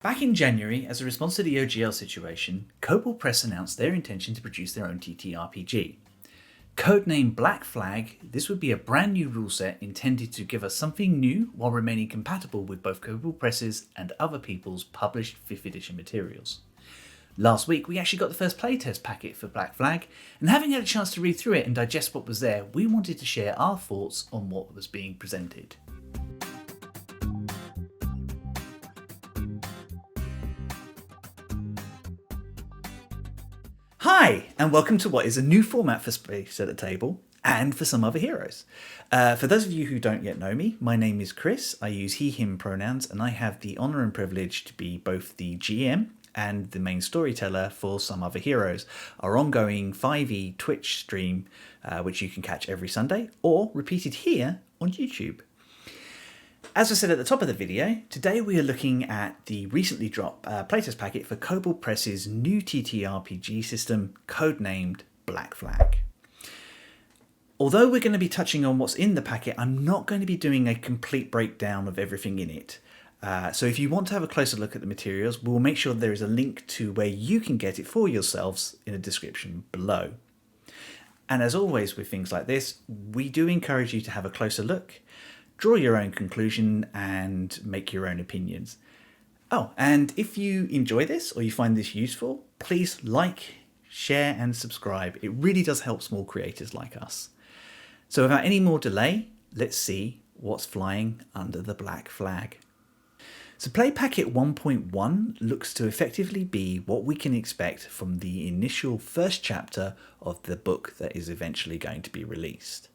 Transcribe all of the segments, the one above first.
Back in January, as a response to the OGL situation, Kobold Press announced their intention to produce their own TTRPG. Codenamed Black Flag, this would be a brand new rule set intended to give us something new while remaining compatible with both Kobold Press's and other people's published 5th edition materials. Last week we actually got the first playtest packet for Black Flag, and having had a chance to read through it and digest what was there, we wanted to share our thoughts on what was being presented. Hi, and welcome to what is a new format for Space at the Table and for some other heroes. For those of you who don't yet know me, my name is Chris. I use he, him pronouns, and I have the honour and privilege to be both the GM and the main storyteller for Some Other Heroes, our ongoing 5e Twitch stream, which you can catch every Sunday, or repeated here on YouTube. As I said at the top of the video, today we are looking at the recently dropped playtest packet for Kobold Press's new TTRPG system, codenamed Black Flag. Although we're going to be touching on what's in the packet, I'm not going to be doing a complete breakdown of everything in it. So if you want to have a closer look at the materials, we'll make sure there is a link to where you can get it for yourselves in the description below. And as always with things like this, we do encourage you to have a closer look, draw your own conclusion and make your own opinions. Oh, and if you enjoy this or you find this useful, please like, share and subscribe. It really does help small creators like us. So without any more delay, let's see what's flying under the Black Flag. So Play Packet 1.1 looks to effectively be what we can expect from the initial first chapter of the book that is eventually going to be released.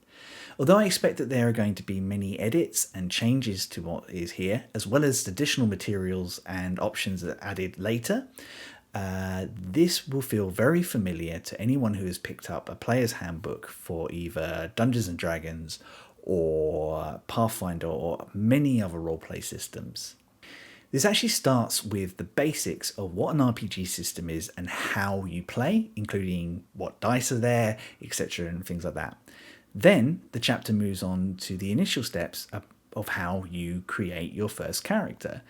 Although I expect that there are going to be many edits and changes to what is here, as well as additional materials and options that are added later, this will feel very familiar to anyone who has picked up a player's handbook for either Dungeons & Dragons or Pathfinder or many other roleplay systems. This actually starts with the basics of what an RPG system is and how you play, including what dice are there, etc. and things like that. Then the chapter moves on to the initial steps of how you create your first character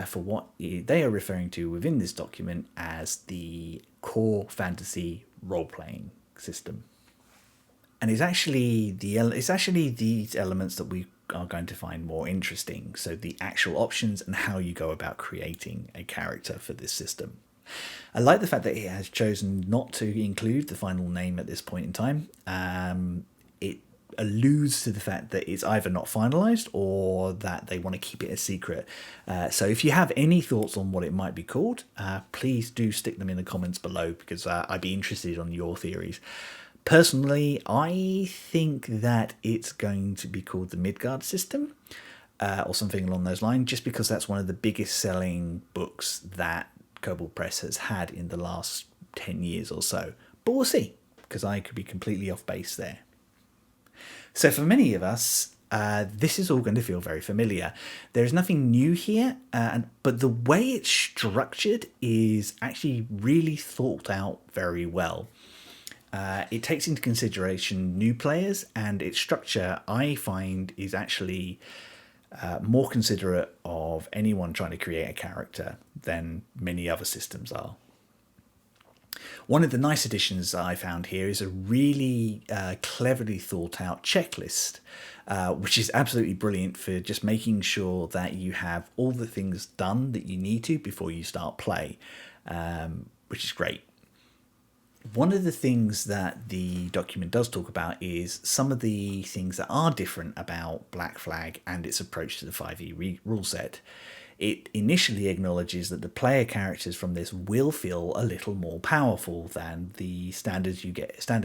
for what they are referring to within this document as the core fantasy role-playing system. And it's actually these elements that we are going to find more interesting. So the actual options and how you go about creating a character for this system. I like the fact that it has chosen not to include the final name at this point in time. It alludes to the fact that it's either not finalized or that they want to keep it a secret. So if you have any thoughts on what it might be called, please do stick them in the comments below, because I'd be interested on your theories. Personally, I think that it's going to be called the Midgard system or something along those lines, just because that's one of the biggest selling books that Kobold Press has had in the last 10 years or so. But we'll see, because I could be completely off base there. So for many of us, this is all going to feel very familiar. There's nothing new here, but the way it's structured is actually really thought out very well. It takes into consideration new players, and its structure, I find, is actually more considerate of anyone trying to create a character than many other systems are. One of the nice additions that I found here is a really cleverly thought out checklist, which is absolutely brilliant for just making sure that you have all the things done that you need to before you start play, which is great. One of the things that the document does talk about is some of the things that are different about Black Flag and its approach to the 5e rule set. It initially acknowledges that the player characters from this will feel a little more powerful than the standard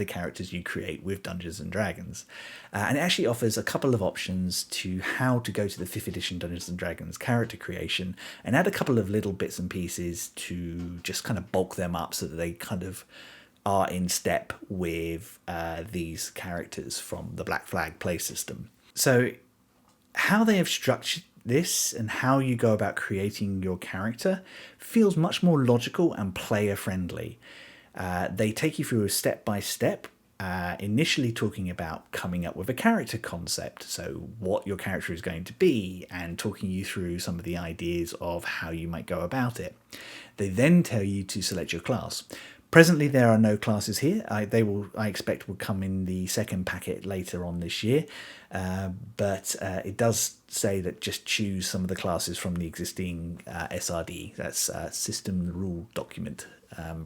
characters you create with Dungeons & Dragons. And it actually offers a couple of options to how to go to the 5th edition Dungeons & Dragons character creation and add a couple of little bits and pieces to just kind of bulk them up so that they kind of are in step with these characters from the Black Flag play system. So how they have structured this and how you go about creating your character feels much more logical and player friendly. They take you through a step by step initially talking about coming up with a character concept, so what your character is going to be, and talking you through some of the ideas of how you might go about it. They then tell you to select your class. Presently, there are no classes here. I expect will come in the second packet later on this year, but it does say that just choose some of the classes from the existing SRD. That's System Rule Document,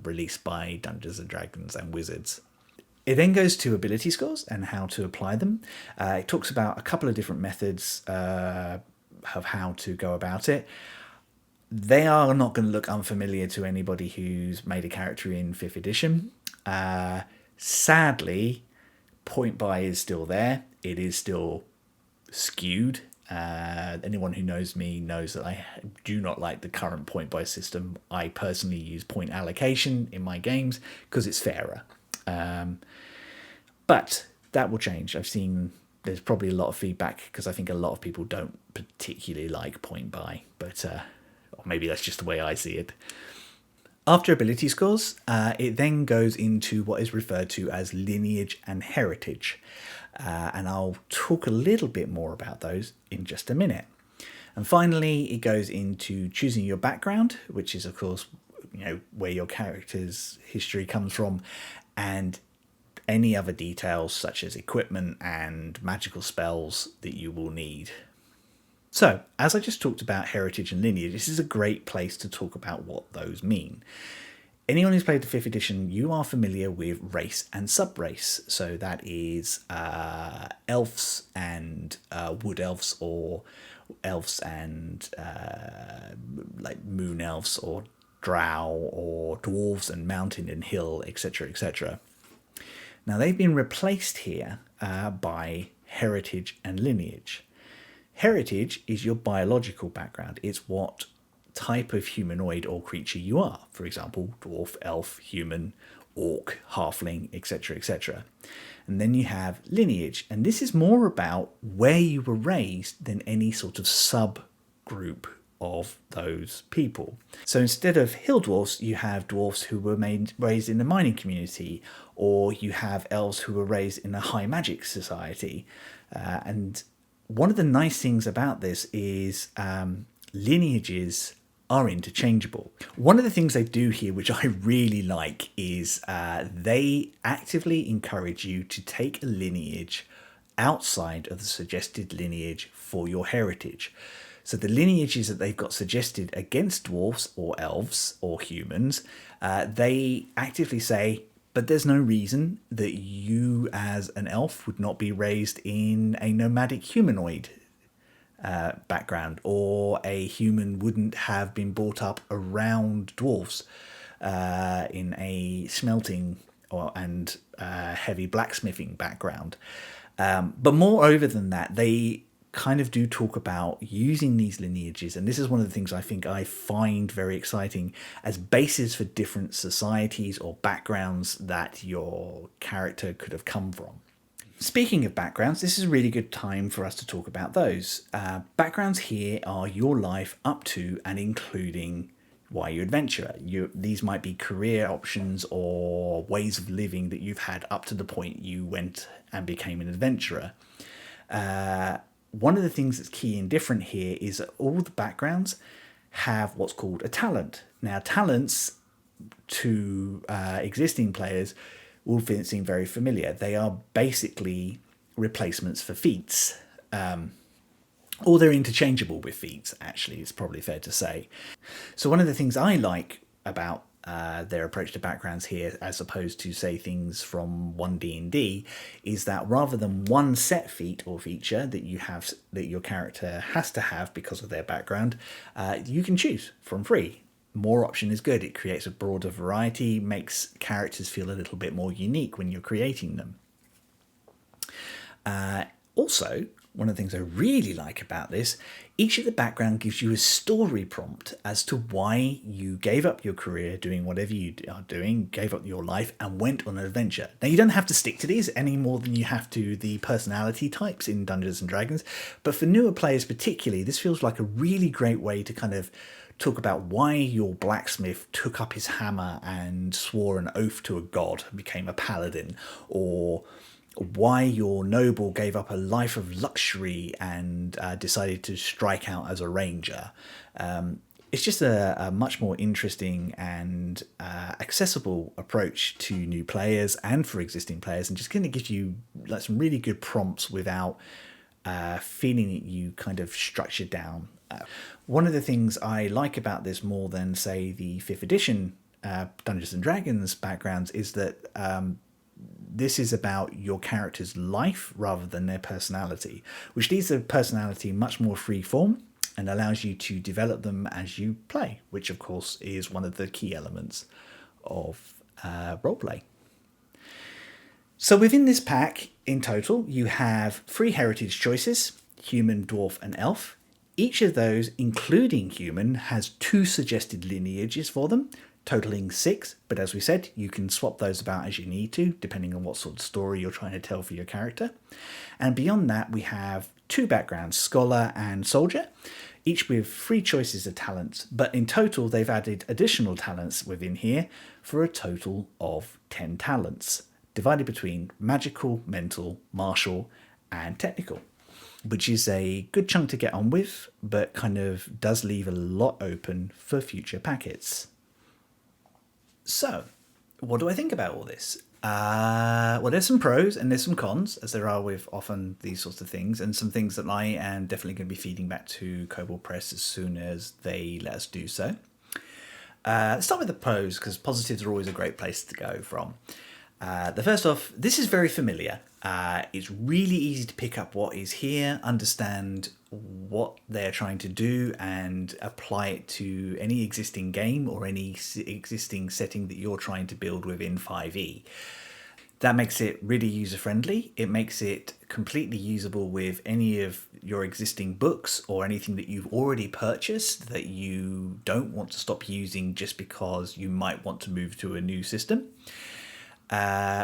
released by Dungeons and Dragons and Wizards. It then goes to ability scores and how to apply them. It talks about a couple of different methods of how to go about it. They are not going to look unfamiliar to anybody who's made a character in 5th edition. Sadly, point buy is still there. It is still skewed. Anyone who knows me knows that I do not like the current point buy system. I personally use point allocation in my games because it's fairer. But that will change. I've seen there's probably a lot of feedback because I think a lot of people don't particularly like point buy, but or maybe that's just the way I see it. After ability scores, it then goes into what is referred to as lineage and heritage. And I'll talk a little bit more about those in just a minute. And finally, it goes into choosing your background, which is, of course, where your character's history comes from, and any other details such as equipment and magical spells that you will need. So, as I just talked about heritage and lineage, this is a great place to talk about what those mean. Anyone who's played the 5th edition, you are familiar with race and sub-race. So that is elves and wood elves, or elves and like moon elves, or drow, or dwarves and mountain and hill, etc., etc. Now, they've been replaced here by heritage and lineage. Heritage is your biological background. It's what type of humanoid or creature you are. For example, dwarf, elf, human, orc, halfling, etc., etc. And then you have lineage, and this is more about where you were raised than any sort of subgroup of those people. So instead of hill dwarfs, you have dwarfs who were raised in the mining community, or you have elves who were raised in a high magic society. And one of the nice things about this is lineages are interchangeable. One of the things they do here, which I really like, is they actively encourage you to take a lineage outside of the suggested lineage for your heritage. So the lineages that they've got suggested against dwarfs or elves or humans, they actively say, but there's no reason that you as an elf would not be raised in a nomadic humanoid background, or a human wouldn't have been brought up around dwarfs in a smelting and heavy blacksmithing background. But moreover than that, they kind of do talk about using these lineages, and this is one of the things I find very exciting, as bases for different societies or backgrounds that your character could have come from. Speaking of backgrounds, this is a really good time for us to talk about those. Backgrounds here are your life up to and including why you adventure. These might be career options or ways of living that you've had up to the point you went and became an adventurer. One of the things that's key and different here is that all the backgrounds have what's called a talent. Now, talents to existing players will seem very familiar. They are basically replacements for feats. Or they're interchangeable with feats, actually, it's probably fair to say. So one of the things I like about their approach to backgrounds here, as opposed to, say, things from 1D&D, is that rather than one set feat or feature that you have, that your character has to have because of their background, you can choose from free. More option is good. It creates a broader variety, makes characters feel a little bit more unique when you're creating them. Also, one of the things I really like about this, each of the background gives you a story prompt as to why you gave up your career doing whatever you are doing, gave up your life and went on an adventure. Now, you don't have to stick to these any more than you have to the personality types in Dungeons & Dragons, but for newer players particularly, this feels like a really great way to kind of talk about why your blacksmith took up his hammer and swore an oath to a god and became a paladin, or why your noble gave up a life of luxury and decided to strike out as a ranger. It's just a much more interesting and accessible approach to new players and for existing players, and just kind of gives you like some really good prompts without feeling that you kind of structured down. One of the things I like about this more than, say, the 5th edition Dungeons and Dragons backgrounds is that this is about your character's life rather than their personality, which leaves the personality much more free form and allows you to develop them as you play, which of course is one of the key elements of roleplay. So within this pack, in total, you have 3 heritage choices, human, dwarf, and elf. Each of those, including human, has 2 suggested lineages for them, totaling 6, but as we said, you can swap those about as you need to, depending on what sort of story you're trying to tell for your character. And beyond that, we have 2 backgrounds, scholar and soldier, each with 3 choices of talents, but in total they've added additional talents within here for a total of 10 talents, divided between magical, mental, martial, and technical, which is a good chunk to get on with, but kind of does leave a lot open for future packets. So, what do I think about all this? Well, there's some pros and there's some cons, as there are with often these sorts of things, and some things that I am definitely going to be feeding back to Kobold Press as soon as they let us do so. Let's start with the pros, because positives are always a great place to go from. The first off, this is very familiar. It's really easy to pick up what is here, understand what they're trying to do, and apply it to any existing game or any existing setting that you're trying to build within 5e. That makes it really user-friendly. It makes it completely usable with any of your existing books or anything that you've already purchased that you don't want to stop using just because you might want to move to a new system.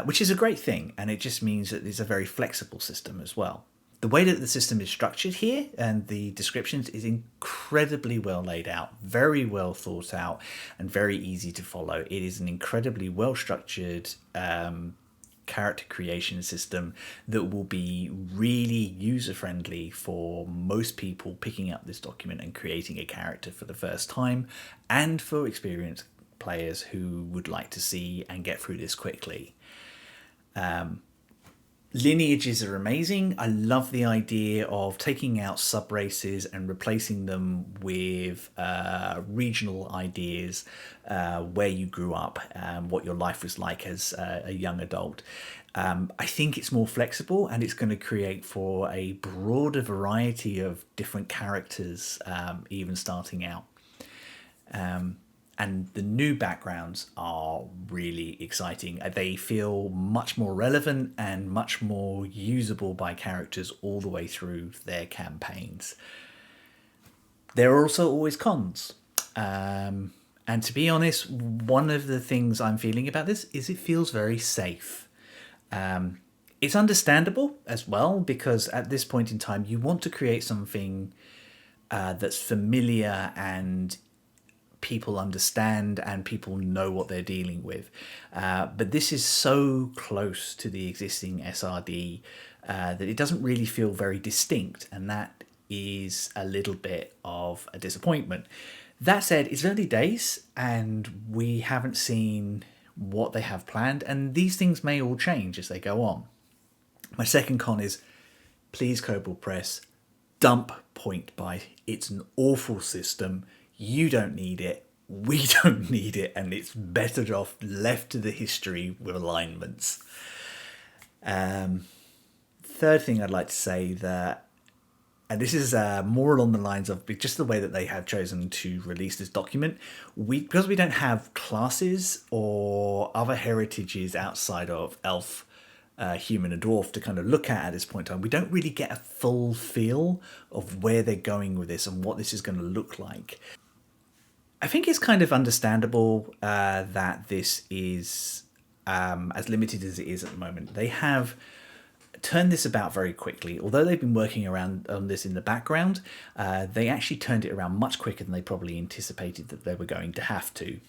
Which is a great thing, and it just means that it's a very flexible system as well. The way that the system is structured here and the descriptions is incredibly well laid out, very well thought out, and very easy to follow. It is an incredibly well structured character creation system that will be really user friendly for most people picking up this document and creating a character for the first time, and for experienced players who would like to see and get through this quickly. Lineages are amazing. I love the idea of taking out sub-races and replacing them with regional ideas, where you grew up, what your life was like as a young adult. I think it's more flexible, and it's going to create for a broader variety of different characters, even starting out. And the new backgrounds are really exciting. They feel much more relevant and much more usable by characters all the way through their campaigns. There are also always cons. And to be honest, one of the things I'm feeling about this is it feels very safe. It's understandable as well, because at this point in time, you want to create something that's familiar and people understand and people know what they're dealing with. But this is so close to the existing SRD that it doesn't really feel very distinct, and that is a little bit of a disappointment. That said, it's early days and we haven't seen what they have planned, and these things may all change as they go on. My second con is, please, Kobold Press, dump Point Buy. It's an awful system. You don't need it, we don't need it, and it's better off left to the history with alignments. Third thing I'd like to say, that, and this is more along the lines of just the way that they have chosen to release this document, because we don't have classes or other heritages outside of elf, human and dwarf to kind of look at this point in time, we don't really get a full feel of where they're going with this and what this is going to look like. I think it's kind of understandable that this is as limited as it is at the moment. They have turned this about very quickly. Although they've been working around on this in the background, they actually turned it around much quicker than they probably anticipated that they were going to have to.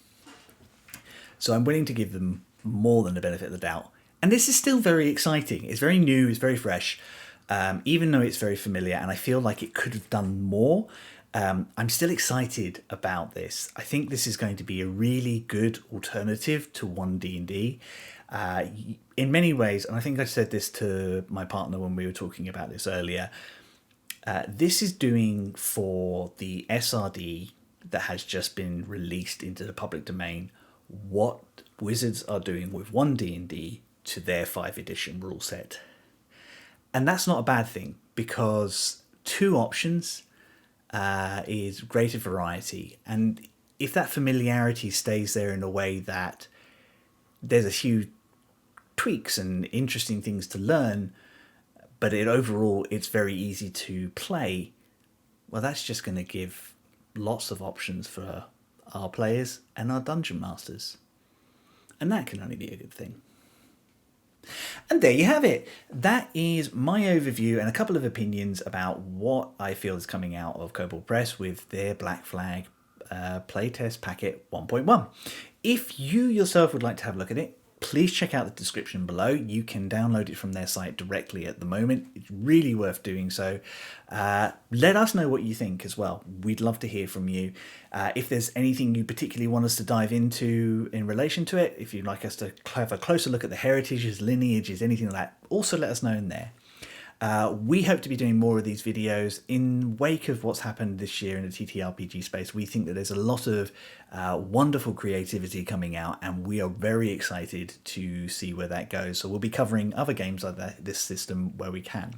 So I'm willing to give them more than the benefit of the doubt. And this is still very exciting. It's very new, it's very fresh, even though it's very familiar, and I feel like it could have done more. I'm still excited about this. I think this is going to be a really good alternative to 1D&D. In many ways, and I think I said this to my partner when we were talking about this earlier, this is doing for the SRD that has just been released into the public domain what Wizards are doing with 1D&D to their 5th edition rule set. And that's not a bad thing, because 2 options is greater variety. And if that familiarity stays there in a way that there's a few tweaks and interesting things to learn, but overall it's very easy to play, well, that's just going to give lots of options for our players and our dungeon masters. And that can only be a good thing. And there you have it. That is my overview and a couple of opinions about what I feel is coming out of Kobold Press with their Black Flag Playtest Packet 1.1. If you yourself would like to have a look at it, please check out the description below. You can download it from their site directly at the moment. It's really worth doing so. Let us know what you think as well. We'd love to hear from you. If there's anything you particularly want us to dive into in relation to it, if you'd like us to have a closer look at the heritages, lineages, anything like that, also let us know in there. We hope to be doing more of these videos in wake of what's happened this year in the TTRPG space. We think that there's a lot of wonderful creativity coming out, and we are very excited to see where that goes. So we'll be covering other games like this system where we can.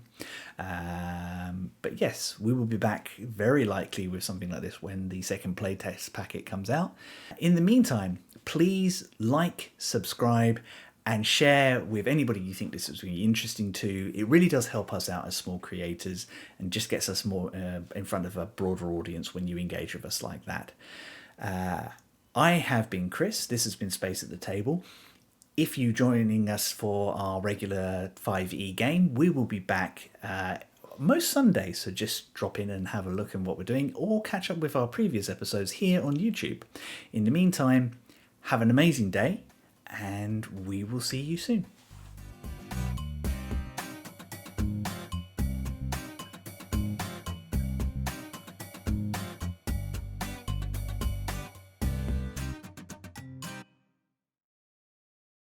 But yes, we will be back very likely with something like this when the second playtest packet comes out. In the meantime, please like, subscribe, and share with anybody you think this is really interesting to. It really does help us out as small creators and just gets us more in front of a broader audience when you engage with us like that. I have been Chris. This has been Space at the Table. If you're joining us for our regular 5e game, we will be back most Sundays, so just drop in and have a look at what we're doing, or catch up with our previous episodes here on YouTube. In the meantime, have an amazing day, and we will see you soon.